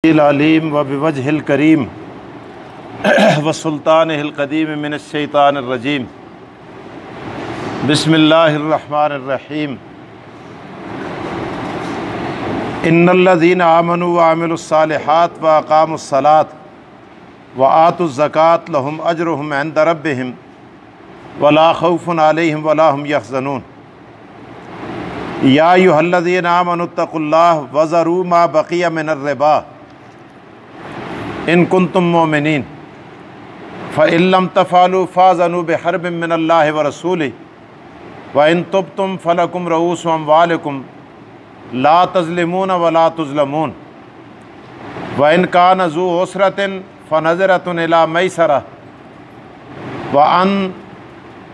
अलीम व बिवजहिल करीम व सुल्तानिहिल क़दीम मिनश्शैतानिर्रजीम बिस्मिल्लाहिर्रहमानिर्रहीम इन्नल्लज़ीना आमनू व अमिलुस्सालिहात व अक़ामुस्सलात व आतुज़्ज़कात लहुम अज्रुहुम इंद रब्बिहिम व ला खौफुन अलैहिम व ला हुम यहज़नून या अय्युहल्लज़ीना आमनुत्तक़ुल्लाह व ज़रू मा बक़िया मिनर रिबा इन कुंतुम मोमिनीन फ़इल्लम तफ़अलू फ़ाज़नू बिहर्बिम मिनल्लाहि व रसूलिही व इन तुब्तुम फ़लकुम रऊसु अम्वालिकुम ला तज़लिमून व ला तुज़लमून व इन कान ज़ू उसरतिन फ़नज़रतुन इला मैसरा व अन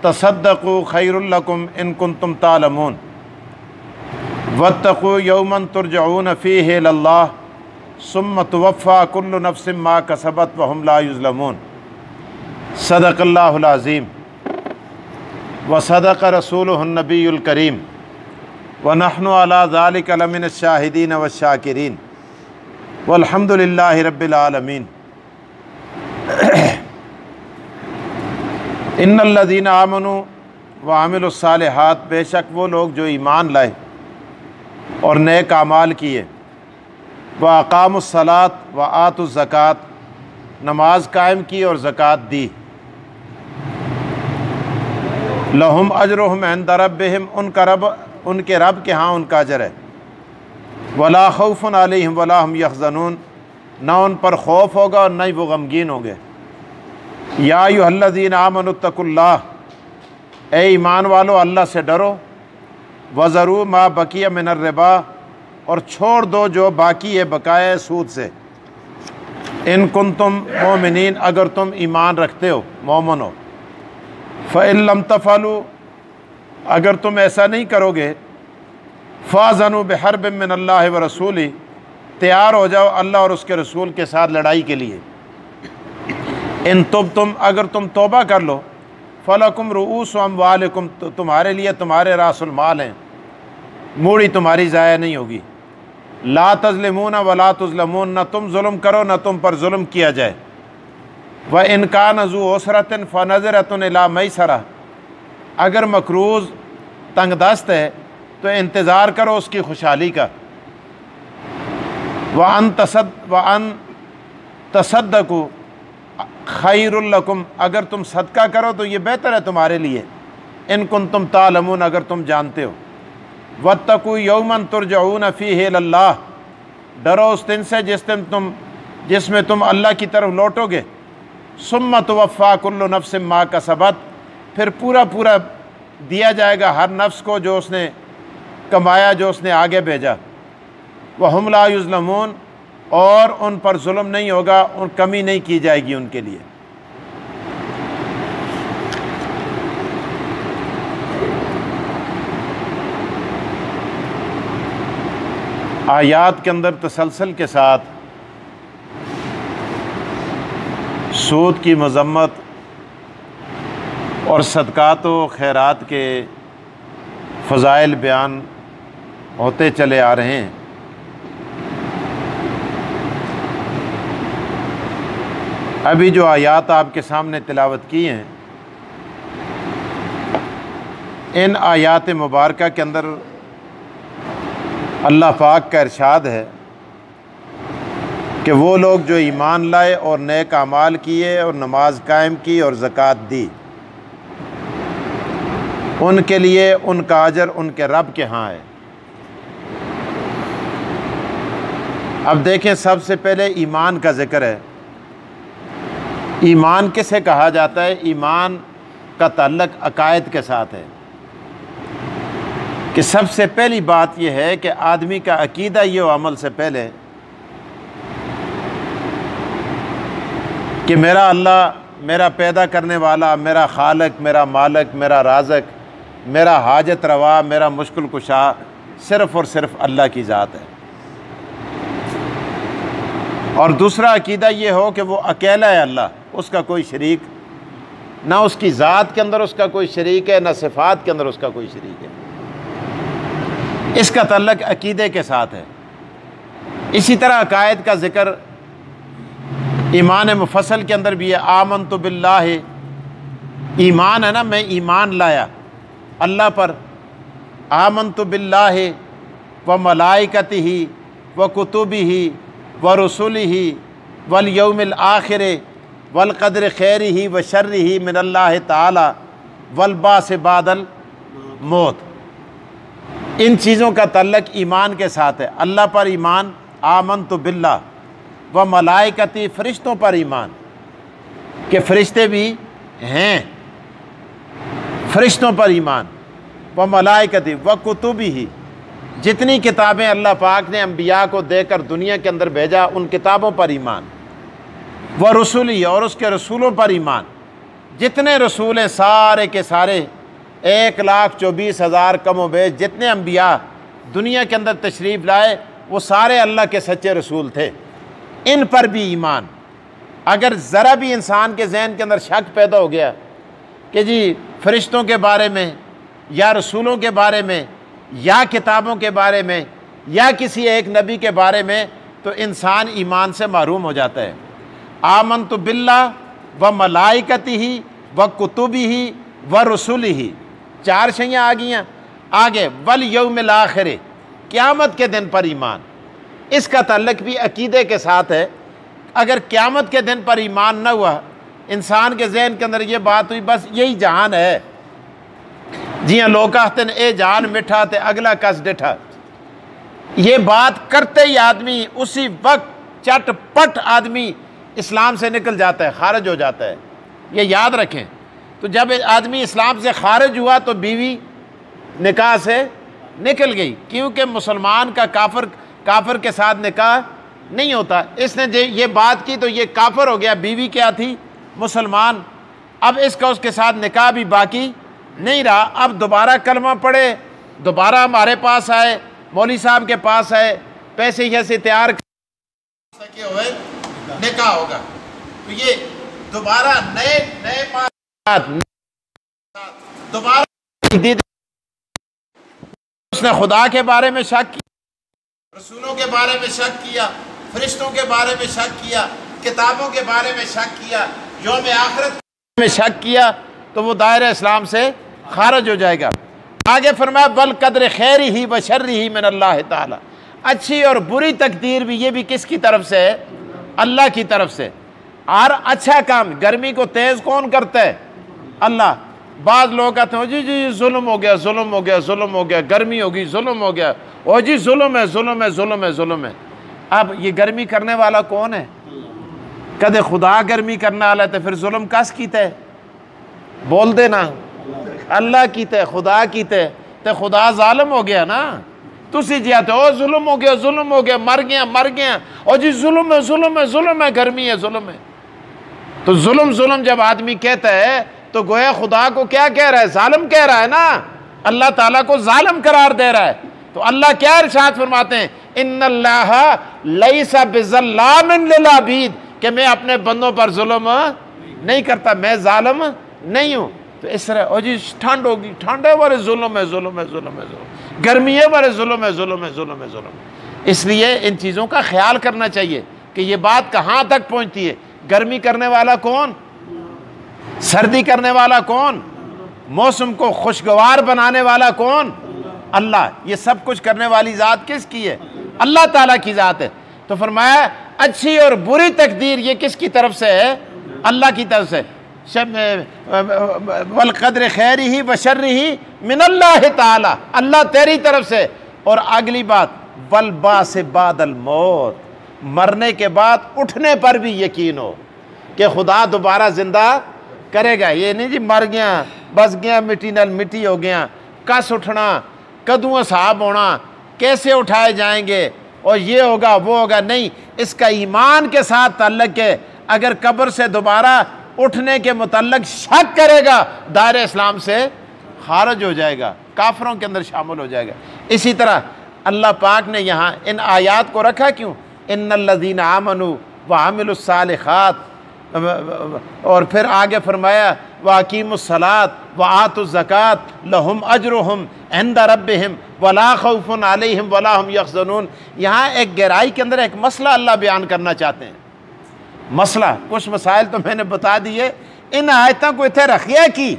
तसद्दक़ू खैरुल लकुम इन कुंतुम तालमून वत्तक़ू यौमन तुरजऊन फ़ीहि इलल्लाह सुम्मा तुवफ़्फ़ा कुल्लु नफ्सिम मा कसबत व हुम ला युज़लमून सदक़ल्लाहुल अज़ीम व सदक़ रसूलुहुन नबियुल करीम व नहनु अला ज़ालिका लमिनश शाहिदीन व शाकिरीन वल्हम्दुलिल्लाहि रब्बिल आलमीन। इन्नल्लज़ीना आमनू व अमिलुस्सालिहात, बेशक वो लोग जो ईमान लाए और नेक आमाल किए, व अक़ामुस्सलात व आतुज़्ज़कात, नमाज कायम की और ज़कात दी, लहुम अज्रुहुम इंद रब्बिहिम, उनके रब के यहाँ उनका अजर है, वला खौफुन अलैहिम वला हुम यहज़नून, न उन पर खौफ होगा और न ही वो गमगीन होंगे। या अय्युहल्लज़ीना आमनुत्तक़ुल्लाह, ए ईमान वालो अल्लाह से डरो, वज़रू मा बकिया मिनर रिबा, और छोड़ दो जो बाकी है बकाया सूद से, इन कुंतुम मोमिनीन, अगर तुम ईमान रखते हो, मोमिन हो। फ़इल्लम तफ़अलू, अगर तुम ऐसा नहीं करोगे, फ़ाज़नू बिहर्बिम मिनल्लाहि व रसूलिही, तैयार हो जाओ अल्लाह और उसके रसूल के साथ लड़ाई के लिए। इन तुम अगर तुम तौबा कर लो, फ़लकुम रुऊसु अम्वालिकुम, तो तुम्हारे लिए तुम्हारे रासुल माल हैं, मूड़ी तुम्हारी ज़ाया नहीं होगी। ला तज़लिमून व ला तुज़लमून, न तुम जुल्म करो न तुम पर जुल्म किया जाए। व इन कान ज़ू उसरतिन फ़नज़रतुन इला मैसरा, अगर मकरूज़ तंगदस्त है तो इंतज़ार करो उसकी खुशहाली का। व अन तसद्दक़ू खैरुल लकुम, अगर तुम सदका करो तो ये बेहतर है तुम्हारे लिए। इन कुंतुम तालमून, अगर तुम जानते हो। वत्तक़ू यौमन तुरजऊन फ़ीहि इलल्लाह, डरो उस दिन से जिसमें तुम अल्लाह की तरफ लौटोगे। सुम्मा तुवफ़्फ़ा कुल्लु नफ्सिम मा कसबत, फिर पूरा पूरा दिया जाएगा हर नफ्स को जो उसने कमाया, जो उसने आगे भेजा। व हुम ला युज़लमून, और उन पर जुल्म नहीं होगा, उन कमी नहीं की जाएगी उनके लिए। आयात के अंदर तसलसल के साथ सूद की मज़म्मत और सदक़ात व खैरात के फ़ज़ाइल बयान होते चले आ रहे हैं। अभी जो आयात आपके सामने तिलावत की हैं, इन आयात मुबारका के अंदर अल्लाह पाक का इरशाद है कि वो लोग जो ईमान लाए और नेक आमाल किए और नमाज कायम की और ज़कात दी, उनके लिए उनका अजर उनके रब के यहाँ है। अब देखें, सबसे पहले ईमान का ज़िक्र है। ईमान किसे कहा जाता है? ईमान का ताल्लुक़ अकायद के साथ है कि सबसे पहली बात यह है कि आदमी का अकीदा ये हो अमल से पहले कि मेरा अल्लाह, मेरा पैदा करने वाला, मेरा खालिक, मेरा मालिक, मेरा राज़िक, मेरा हाजत रवा, मेरा मुश्किल कुशा सिर्फ़ और सिर्फ अल्लाह की ज़ात है। और दूसरा अकीदा ये हो कि वो अकेला है अल्लाह, उसका कोई शरीक, ना उसकी ज़ात के अंदर उसका कोई शरीक है, ना सिफ़ात के अंदर उसका कोई शरीक है। इसका ताल्लुक़ अकीदे के साथ है। इसी तरह अकायद का ज़िक्र ईमान मुफस्सल के अंदर भी है। आमनतु बिल्लाह, ईमान है ना, मैं ईमान लाया अल्लाह पर। आमनतु बिल्लाह व मलाइकतिही व कुतुबिही व रुसुलिही वल यौमिल आखिर वल क़द्र खैरिही व शर्रिही मिनल्लाहि ताला वल बास बादल मौत। इन चीज़ों का तल्लुक़ ईमान के साथ है। अल्लाह पर ईमान, आमनतु बिल्लाह व मलाइकती, फ़रिश्तों पर ईमान कि फ़रिश्ते भी हैं, फ़रिश्तों पर ईमान। व मलाइकती व कुतुबिही, जितनी किताबें अल्लाह पाक ने अम्बिया को देकर दुनिया के अंदर भेजा उन किताबों पर ईमान। व रसूली, और उसके रसूलों पर ईमान। जितने रसूल हैं सारे के सारे 1,24,000 कम व बेश जितने अम्बिया दुनिया के अंदर तशरीफ़ लाए वो सारे अल्लाह के सच्चे रसूल थे। इन पर भी ईमान। अगर ज़रा भी इंसान के जहन के अंदर शक पैदा हो गया कि जी फ़रिश्तों के बारे में या रसूलों के बारे में या किताबों के बारे में या किसी एक नबी के बारे में, तो इंसान ईमान से महरूम हो जाता है। आमनतु बिल्लाह व मलाइकतिही व कुतुबिही व रसूलिही, 4 शैयाँ आ गईं। आगे वल यौमिल आखिर, क़यामत के दिन पर ईमान। इसका ताल्लुक़ भी अकीदे के साथ है। अगर क़यामत के दिन पर ईमान न हुआ, इंसान के जहन के अंदर ये बात हुई बस यही जहान है, जियां लोग कहते हैं ए जहान मिठा ते अगला कस डिठा, ये बात करते ही आदमी उसी वक्त चटपट आदमी इस्लाम से निकल जाता है, खारिज हो जाता है। ये याद रखें। तो जब आदमी इस्लाम से खारिज हुआ तो बीवी निकाह से निकल गई, क्योंकि मुसलमान का काफिर के साथ निकाह नहीं होता। इसने ये बात की तो ये काफिर हो गया, बीवी क्या थी? मुसलमान। अब इसका उसके साथ निकाह भी बाकी नहीं रहा। अब दोबारा कलमा पढ़े, दोबारा हमारे पास आए, मौलवी साहब के पास आए, पैसे जैसे तैयार सके हुए निकाह होगा, तो ये दोबारा नए दोबारा उसने खुदा के बारे में शक किया, रसूलों के बारे में शक किया, फरिश्तों के बारे में शक किया, किताबों के बारे में शक किया, यौम आखिरत में शक किया, तो वो दायरे इस्लाम से खारिज हो जाएगा। आगे फरमाया बल कद्र खैरिही व शर्रिही मिन अल्लाह ताला, अच्छी और बुरी तकदीर भी ये भी किसकी तरफ से है? अल्लाह की तरफ से। और अच्छा काम, गर्मी को तेज़ कौन करता है? अल्लाह। बाद लोग कहते हैं जी जी जुल्म हो गया, जुल्म हो गया, जुल्म हो गया, गर्मी होगी, जुल्म हो गया, ओ जी जुल्म है, जुल्म है, जुल्म है, जुल्म है। अब ये गर्मी करने वाला कौन है? कदे खुदा गर्मी करने वाला है तो फिर जुल्म कस की तय? बोल देना अल्लाह की तय, खुदा की तय, तो खुदा जालिम हो गया ना। तुसी जी आते ओ जुल्म हो गया, जुल्म हो गया, मर गया, मर गया, और जी जुल्म है, जुल्म है, जुल्म है, गर्मी है, जुल्म है। तो जुल्म जुल्म जब आदमी कहता है तो गोया खुदा को क्या कह रहा है? जालिम कह रहा है ना। अल्लाह ताला को जालिम करार दे रहा है। तो अल्लाह क्या इरशाद फरमाते हैं? इन्नल्लाह लैसा बिज़ल्लामिन लिल अबीद, कि मैं अपने बंदों पर जुल्म नहीं करता, मैं जालिम नहीं हूँ। तो इस तरह ओ जी ठंड होगी, ठंड है, बड़े जुल्म है, जुल्म है, जुल्म है, जुल्म, गर्मी है, बड़े जुल्म है, जुल्म है, जुल्म है, जुल्म। इसलिए इन चीज़ों का ख्याल करना चाहिए कि ये बात कहाँ तक पहुँचती है। गर्मी करने वाला कौन? सर्दी करने वाला कौन? मौसम को खुशगवार बनाने वाला कौन? अल्लाह। ये सब कुछ करने वाली ज़ात किसकी है? अल्लाह ताला की ज़ात है। तो फरमाया अच्छी और बुरी तकदीर ये किसकी तरफ से है? अल्लाह की तरफ से। वल क़द्र खैरिही व शर्रिही मिनल्लाहि ताला, अल्लाह तेरी तरफ से। और अगली बात वल बास बादल मौत, मरने के बाद उठने पर भी यकीन हो कि खुदा दोबारा ज़िंदा करेगा। ये नहीं जी मर गया बस गया, मिट्टी नाल मिट्टी हो गया, कस उठना, कदुओं साहब होना, कैसे उठाए जाएंगे और ये होगा वो होगा, नहीं। इसका ईमान के साथ ताल्लुक़ है। अगर कब्र से दोबारा उठने के मुतल्लिक़ शक करेगा, दायरे इस्लाम से खारिज हो जाएगा, काफिरों के अंदर शामिल हो जाएगा। इसी तरह अल्लाह पाक ने यहाँ इन आयात को रखा क्यों? इन्नल्लज़ीना आमनू व अमिलुस्सालिहात और फिर आगे फरमाया वाकीमुस्सलात व आतुज़्ज़कात लहुम अजरुहुम इंदा रब्बिहिम वला खौफुन अलैहिम वला हुम यहज़नून। यहाँ एक गहराई के अंदर एक मसला अल्लाह बयान करना चाहते हैं। मसला कुछ मसाइल तो मैंने बता दिए, इन आयतों को इतने रखिए कि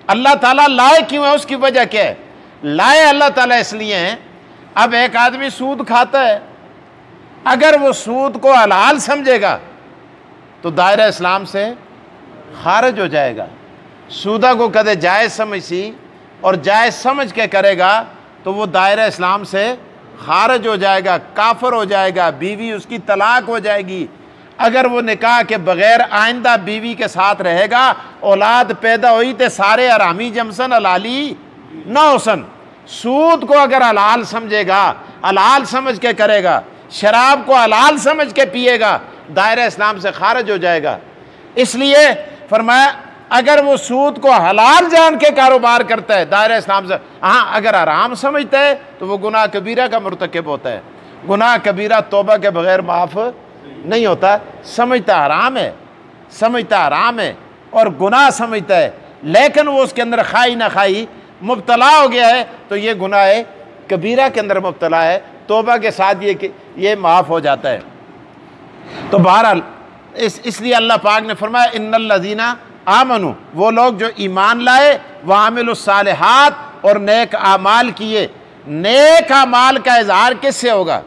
अल्लाह ताला लाए क्यों है, उसकी वजह क्या है। लाए अल्लाह ताला इसलिए हैं, अब एक आदमी सूद खाता है, अगर वो सूद को हलाल समझेगा तो दायरा इस्लाम से खारिज हो जाएगा। सूदा को कदे जायज़ समझी और जायज़ समझ के करेगा तो वो दायरा इस्लाम से खारिज हो जाएगा, काफिर हो जाएगा, बीवी उसकी तलाक हो जाएगी। अगर वो निकाह के बगैर आइंदा बीवी के साथ रहेगा, औलाद पैदा हुई तो सारे हरामी जमसन हलाली ना होसन। सूद को अगर हलाल समझेगा, हलाल समझ के करेगा, शराब को हलाल समझ के पिएगा, दायरा इस्लाम से खारिज हो जाएगा। इसलिए फरमाया अगर वो सूद को हलाल जान के कारोबार करता है दायरा इस्लाम से, हाँ अगर हराम समझता है तो वो गुनाह कबीरा का मुर्तकिब होता है। गुनाह कबीरा तौबा के बगैर माफ़ नहीं होता। समझता हराम है, समझता हराम है और गुनाह समझता है, लेकिन वो उसके अंदर खाई ना खाई मुब्तला हो गया है तो ये गुनाह कबीरा के अंदर मुब्तला है। तौबा के साथ ये माफ़ हो जाता है। तो बहरहाल इसलिए अल्लाह पाक ने फरमाया इन्नल्लज़ीना आमनू, वो लोग जो ईमान लाए, व आमिलुस्सालिहात और नेक आमाल किए। नेक आमाल का इजहार किससे होगा।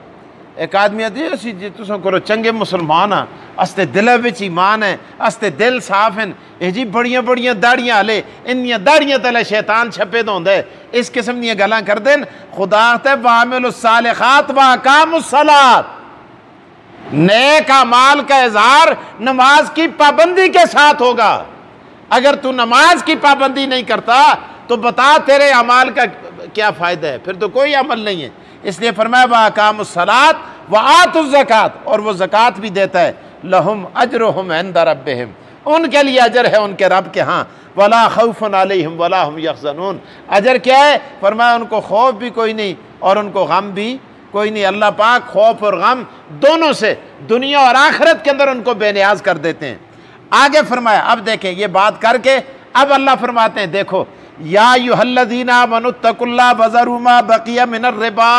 एक आदमी आती है जी तुम करो चंगे मुसलमान हाँ, अस्ते दिल विच ईमान है, अस्ते दिल साफ हैं, ये जी बड़ियां बड़ियां दाड़ियां हले, इन्नियां दाड़ियां तले शैतान छपे तो होंदे, इस किस्म दी गल्लां करदे न। खुदा ते वामिलुस्सालिहात व अकामुस्सलात, नेक अमाल का इजहार नमाज की पाबंदी के साथ होगा। अगर तू नमाज की पाबंदी नहीं करता तो बता तेरे अमाल का क्या फ़ायदा है, फिर तो कोई अमल नहीं है। इसलिए फरमाया व अकामुस्सलात व आतुज़्ज़कात, और वो ज़कात भी देता है। लहुम अजरुहुम इंदा रब्बिहिम, उनके लिए अजर है उनके रब के यहाँ। वला खौफुन अलैहिम वला हुम यहज़नून, अजर क्या है। फरमाया उनको खौफ भी कोई नहीं और उनको गम भी कोई नहीं। अल्लाह पाक खौफ और गम दोनों से दुनिया और आखिरत के अंदर उनको बेनियाज कर देते हैं। आगे फरमाया, अब देखें ये बात करके अब अल्लाह फरमाते हैं देखो या अय्युहल्लज़ीना आमनुत्तकुल्लाह वज़रू मा बक़िया मिनर रिबा।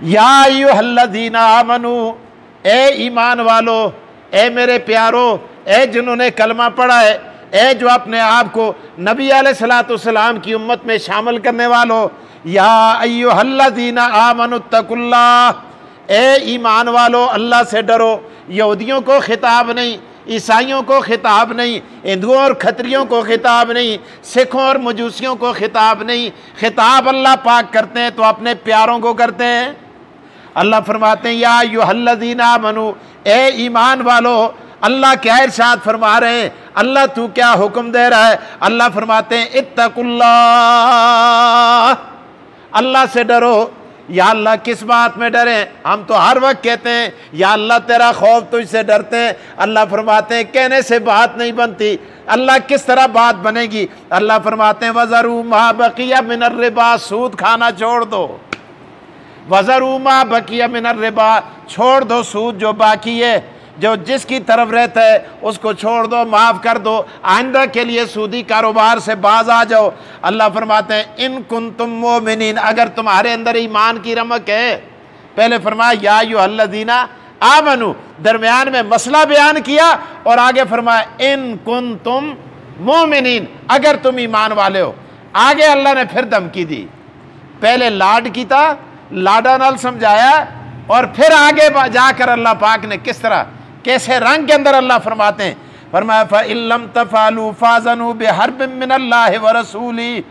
या अय्युहल्लज़ीना आमनू, ए ईमान वालो, ए मेरे प्यारो, ए जिन्होंने कलमा पढ़ा है, ए जो अपने आप को नबी अलैहिस्सलाम की उम्मत में शामिल करने वालों, या अय्युहल्लज़ीना आमनुत्तकुल्लाह, ए ईमान वालो अल्लाह से डरो। यहूदियों को खिताब नहीं, ईसाइयों को खिताब नहीं, हिंदुओं और खत्रियों को खिताब नहीं, सिखों और मजूसियों को खिताब नहीं। खिताब अल्लाह पाक करते हैं तो अपने प्यारों को करते हैं। अल्लाह फरमाते हैं या अय्युहल्लज़ीना आमनू, ए ईमान वालो। अल्लाह क्या इरशाद फरमा रहे हैं, अल्लाह तू क्या हुक्म दे रहा है। अल्लाह फरमाते हैं इत्तकुल्लाह, अल्लाह से डरो। या अल्लाह किस बात में डरे। हम तो हर वक्त कहते हैं या अल्लाह तेरा खौफ तुझसे डरते हैं। अल्लाह फरमाते हैं कहने से बात नहीं बनती। अल्लाह किस तरह बात बनेगी। अल्लाह फरमाते हैं वज़रू मा बक़िया मिनर रिबा, सूद खाना छोड़ दो। वज़रू मा बक़िया मिनर रिबा, छोड़ दो सूद जो बाकी है, जो जिसकी तरफ रहता है उसको छोड़ दो, माफ़ कर दो। आइंदा के लिए सूदी कारोबार से बाज आ जाओ। अल्लाह फरमाते हैं इन कुंतुम मोमिनीन, अगर तुम्हारे अंदर ईमान की रमक है। पहले फरमाया या अय्युहल्लज़ीना आमनू, दरमियान में मसला बयान किया और आगे फरमाया इन कुंतुम मोमिनीन, अगर तुम ईमान वाले हो। आगे अल्लाह ने फिर धमकी दी। पहले लाड की था, लाडा नाल समझाया और फिर आगे जाकर अल्लाह पाक ने किस तरह कैसे रंग के अंदर अल्लाह फरमाते हैं। फरमाया फ़इल्लम तफ़अलू फ़ाज़नू बिहर्बिम मिनल्लाहि व रसूली,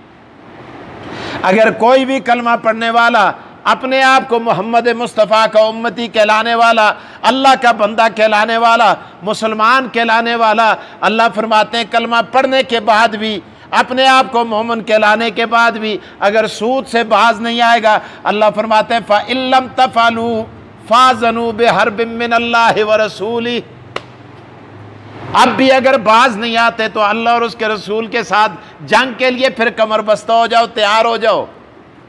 अगर कोई भी कलमा पढ़ने वाला अपने आप को मोहम्मद मुस्तफ़ा का उम्मती कहलाने वाला, अल्लाह का बंदा कहलाने वाला, मुसलमान कहलाने वाला, अल्लाह फरमाते हैं कलमा पढ़ने के बाद भी, अपने आप को मोमिन कहलाने के बाद भी अगर सूद से बाज नहीं आएगा, अल्लाह फरमाते हैं फ़इल्लम तफ़अलू फ़ाज़नू बिहर्बिम मिनल्लाहि व रसूली, अब भी अगर बाज नहीं आते तो अल्लाह और उसके रसूल के साथ जंग के लिए फिर कमर बस्ता हो जाओ, तैयार हो जाओ।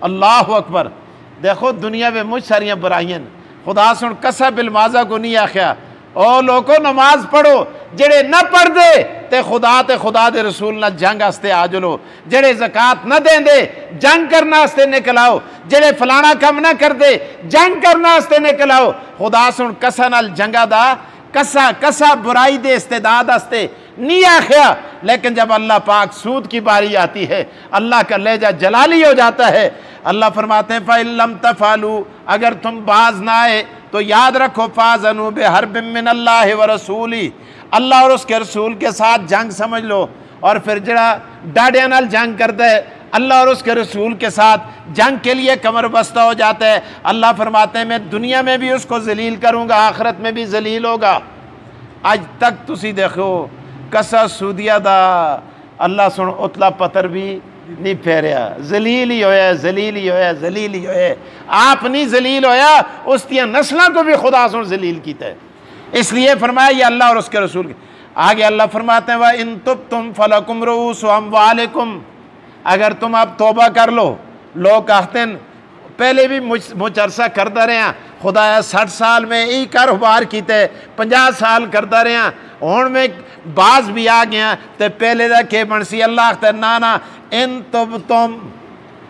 अल्लाह अकबर। देखो दुनिया में मुझ सारियाँ बुराइयाँ, खुदा सुन कसा बिलमाजा को नहीं आख्या ओ लोगों नमाज पढ़ो, जेड़े न पढ़ दे ते खुदा दे रसूल ना जंग आस्ते आ जलो, जेड़े ज़कात न देंदे जंग करना आस्ते निकल आओ, जेड़े फलाना कम न कर दे जंग करना आस्ते निकल आओ। खुदा सुन कसा नाल जंगा दा कसा बुराई दे इस्तेदाद आस्ते नहीं आखिया, लेकिन जब अल्लाह पाक सूद की बारी आती है अल्लाह का लहजा जलाली हो जाता है। अल्लाह फरमाते हैं फ़इल्लम तफ़अलू, अगर तुम बाज ना आए तो याद रखो फ़ाज़नू बिहर्बिम मिनल्लाहि व रसूली, अल्लाह और उसके रसूल के साथ जंग समझ लो। और फिर जरा डाडिया नाल जंग करता है अल्लाह और उसके रसूल के साथ जंग के लिए कमर बस्ता हो जाता है। अल्लाह फरमाते हैं मैं दुनिया में भी उसको जलील करूँगा, आखिरत में भी जलील होगा। आज तक तुसी देखो कसा सूदिया दा अल्लाह सुन उतला पत्थर भी नहीं फेरिया, जलील ही होया, जलील ही होया, जलील ही होया। आप नहीं जलील होया, उसकी नस्लों को भी खुदा सुन जलील कीता है। इसलिए फरमाया ये अल्लाह और उसके रसूल के आगे अल्लाह फरमाते हैं व इन तुम फलकुम रुऊसु अम्वालिकुम, अगर तुम अब तौबा कर लो। लोग कहते हैं पहले भी मुझ अरसा करता रहा खुदाया 60 साल में यही कारोबार किया, 50 साल करता रहा, हुण में बाज भी आ गया तो पहले का के बनसी। अल्लाह आखता ना इन तुम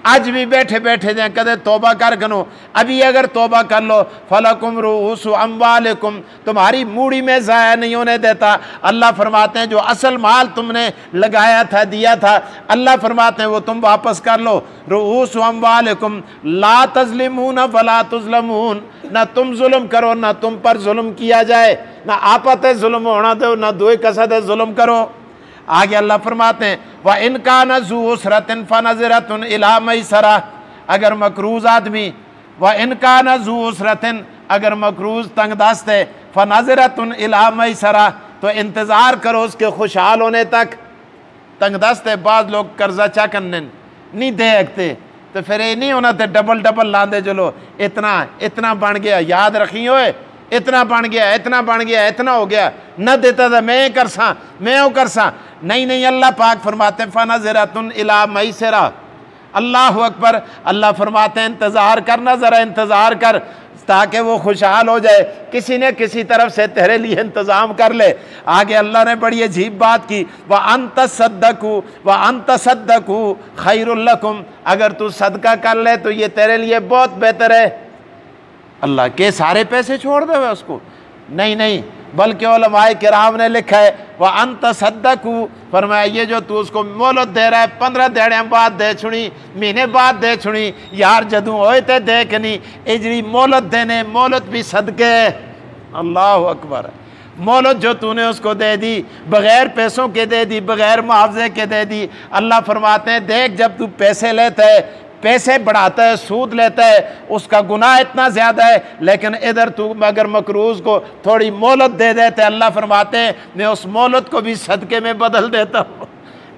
अज भी बैठे बैठे दें कदे तौबा कर गनो, अभी अगर तौबा कर लो फलकुम रुऊसु अम्वालिकुम, तुम्हारी मूड़ी में ज़ाया नहीं होने देता। अल्लाह फरमाते हैं जो असल माल तुमने लगाया था दिया था, अल्लाह फरमाते हैं वो तुम वापस कर लो। रुऊसु अम्वालिकुम ला तज़लिमून वला तुज़लमून, ना तुम जुल्म करो ना तुम पर जुल्म किया जाए, ना आपत जुल्म होना दो ना दो कसद जुल्म करो। आगे अल्लाह फरमाते हैं व इनका नज़ू उसरतिन फ़नज़रतुन इला मैसरा, अगर मकरूज़ आदमी व इनका नज़ू उसरतिन, अगर मकरूज़ तंग दस्त है फ़नज़रतुन इला मैसरा, तो इंतज़ार करो उसके खुशहाल होने तक। तंग दस्त है, बाद लोग कर्जा चाकन नहीं दे सकते तो फिर ये नहीं होना तो डबल लांदे चलो इतना बन गया, याद रखी होए इतना बन गया, इतना बन गया, इतना हो गया, न देता था मैं कर सा मैं वो कर सा। नहीं अल्लाह पाक फरमाते हैं फ़नज़रतुन इला मैसरा, अल्लाह अकबर। अल्लाह फरमाते हैं इंतज़ार करना, ज़रा इंतज़ार कर ताकि वो खुशहाल हो जाए, किसी ने किसी तरफ से तेरे लिए इंतज़ाम कर ले। आगे अल्लाह ने बड़ी अजीब बात की व अंत सद्दकू खैरुल लकुम, अगर तू सदका कर ले तो ये तेरे लिए बहुत बेहतर है। अल्लाह के सारे पैसे छोड़ दे उसको, नहीं बल्कि उलमाए किराम ने लिखा है वह अंत सद्दकू, फरमाया ये जो तू उसको मोहलत दे रहा है 15 दिहाड़ियां बाद दे छुनी, महीने बाद दे छुनी, यार जदू होए तो देख नहीं इजरी मोहलत देने, मोहलत भी सदके। अल्लाह अकबर, मोहलत जो तूने उसको दे दी बग़ैर पैसों के दे दी, बग़ैर मुआवजे के दे दी। अल्लाह फरमाते हैं देख जब तू पैसे लेता है, पैसे बढ़ाता है, सूद लेता है, उसका गुनाह इतना ज़्यादा है, लेकिन इधर तू अगर मकरूज़ को थोड़ी मोहलत दे देते, अल्लाह फरमाते हैं मैं उस मोहलत को भी सदक़े में बदल देता हूँ।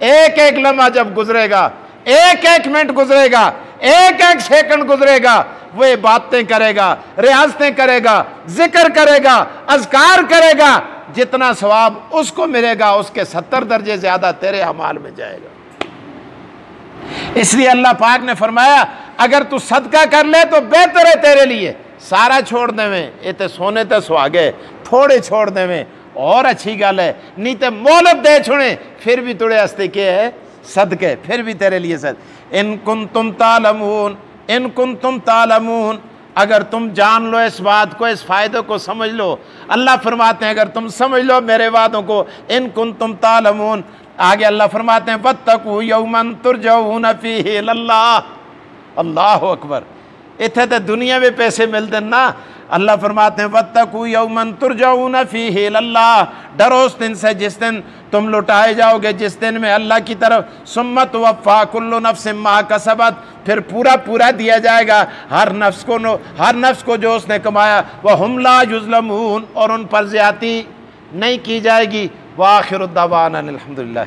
एक एक लम्हा जब गुजरेगा, एक एक मिनट गुजरेगा, एक एक सेकंड गुजरेगा, वो बातें करेगा, रियाजतें करेगा, जिक्र करेगा, अज़कार करेगा, जितना सवाब उसको मिलेगा उसके 70 दर्जे ज़्यादा तेरे अमाल में जाएगा। इसलिए अल्लाह पाक ने फरमाया अगर तू सदका कर ले तो बेहतर है तेरे लिए, सारा छोड़ दे में ये तो सोने तो सुहागे, थोड़े छोड़ दे में और अच्छी गल है, नहीं तो मोहलत दे छुड़े फिर भी तुड़े हस्ते के है सदके, फिर भी तेरे लिए सद। इन कुंतुम तालमून, अगर तुम जान लो इस बात को, इस फ़ायदे को समझ लो। अल्लाह फरमाते हैं अगर तुम समझ लो मेरे वादों को, इन कुंतुम तालमून। आगे अल्लाह फरमाते हैं वत्तकू यौमन तुरजऊन फीही इलल्लाह। अल्लाह अकबर, इत्थे तो दुनिया में पैसे मिलते ना। अल्लाह फरमाते हैं वत्तकू यौमन तुरजऊन फीही इलल्लाह, डरो उस दिन से जिस दिन तुम लुटाए जाओगे, जिस दिन में अल्लाह की तरफ। सुम्मा तुवफ़्फ़ा कुल्लु नफ्सिन मा कसबत, फिर पूरा दिया जाएगा हर नफ्स को जो उसने कमाया। वह हुम ला युज़लमून, और उन पर ज़्यादती नहीं की जाएगी। व आखिरु दावाना अनिल हम्दुलिल्लाह।